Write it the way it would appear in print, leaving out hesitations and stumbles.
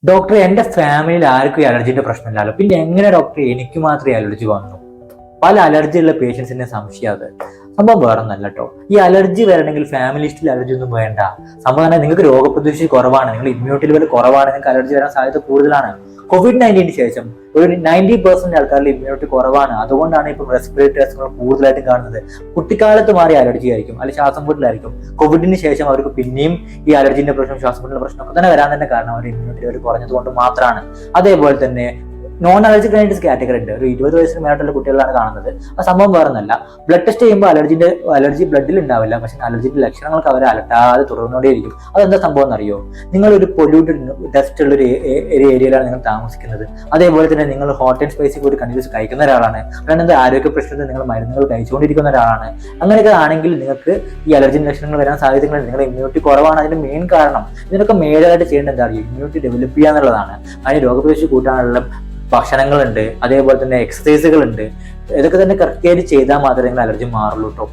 Doctor, എന്റെ ഫാമിലിയിൽ ആർക്കും ഈ അലർജിന്റെ പ്രശ്നമില്ലല്ലോ, പിന്നെ എങ്ങനെ ഡോക്ടർ എനിക്ക് മാത്രമേ അലർജി വന്നു? പല അലർജി ഉള്ള പേഷ്യൻസിന്റെ സംശയം അത്. സംഭവം വേറെ ഒന്നല്ല കേട്ടോ. ഈ അലർജി വരണമെങ്കിൽ ഫാമിലി ഹിസ്റ്ററി അലർജി ഒന്നും വേണ്ട. സംഭവം തന്നെ നിങ്ങൾക്ക് രോഗപ്രതിരോധ കുറവാണ്, നിങ്ങൾ ഇമ്മ്യൂണിറ്റി ലെവൽ കുറവാണ്, നിങ്ങൾക്ക് അലർജി വരാൻ സാധ്യത കൂടുതലാണ്. COVID-19 ശേഷം ഒരു 90% ആൾക്കാരിൽ ഇമ്മ്യൂണിറ്റി കുറവാണ്. അതുകൊണ്ടാണ് ഇപ്പൊ റെസ്പിറേറ്ററി അസുഖങ്ങൾ കൂടുതലായിട്ടും കാണുന്നത്. കുട്ടിക്കാലത്ത് മാറിയ അലർജി ആയിരിക്കും, അല്ലെങ്കിൽ ശ്വാസം മുട്ടലായിരിക്കും. കോവിഡിന് ശേഷം അവർക്ക് പിന്നെയും ഈ അലർജിന്റെ പ്രശ്നം, ശ്വാസം മുട്ടലിന്റെ പ്രശ്നം ഒക്കെ തന്നെ വരാൻ തന്നെ കാരണം അവരുടെ ഇമ്മ്യൂണിറ്റി ലെവൽ കുറഞ്ഞത് കൊണ്ട് മാത്രമാണ്. അതേപോലെ തന്നെ നോൺ അലർജിക് റൈനൈറ്റിസ് കാറ്റഗറി ഉണ്ട്. ഒരു 20 വയസ്സിന് മേലോട്ടുള്ള കുട്ടികളാണ് കാണുന്നത്. ആ സംഭവം വേറെ ഒന്നല്ല, ബ്ലഡ് ടെസ്റ്റ് ചെയ്യുമ്പോൾ അലർജി ബ്ലഡിൽ ഉണ്ടാവില്ല, പക്ഷെ അലർജിന്റെ ലക്ഷണങ്ങൾക്ക് അവരെ അലട്ടാതെ തുടർന്നുകൊണ്ടേയിരിക്കും. അതെന്താ സംഭവം എന്നറിയോ? നിങ്ങൾ ഒരു പൊല്യൂട്ടഡ് ഡസ്റ്റ് ഉള്ള ഒരു ഏരിയയിലാണ് നിങ്ങൾ താമസിക്കുന്നത്. അതേപോലെ തന്നെ നിങ്ങൾ hot and spicy food continuous കഴിക്കുന്ന ഒരാളാണ്, അല്ലെങ്കിൽ ആരോഗ്യ പ്രശ്നത്തിൽ നിങ്ങൾ മരുന്നുകൾ കഴിച്ചുകൊണ്ടിരിക്കുന്ന ഒരാളാണ്. അങ്ങനെയൊക്കെ ആണെങ്കിൽ നിങ്ങൾക്ക് ഈ അലർജി ലക്ഷണങ്ങൾ വരാൻ സാധ്യതകളുണ്ട്. നിങ്ങളുടെ ഇമ്മ്യൂണിറ്റി കുറവാണ് അതിന്റെ മെയിൻ കാരണം. ഇതിനൊക്കെ മേജറായിട്ട് ചെയ്യേണ്ട എന്താ അറിയോ? ഇമ്മ്യൂണിറ്റി ഡെവലപ്പ് ചെയ്യുക എന്നുള്ളതാണ്. അതിന് രോഗപ്രതിരോധ കൂട്ടാനുള്ള ഭക്ഷണങ്ങളുണ്ട്, അതേപോലെ തന്നെ എക്സസൈസുകൾ ഉണ്ട്. ഇതൊക്കെ തന്നെ കറക്റ്റായിട്ട് ചെയ്താൽ മാത്രമേ നിങ്ങൾ അലർജി മാറുള്ളൂ കേട്ടോ.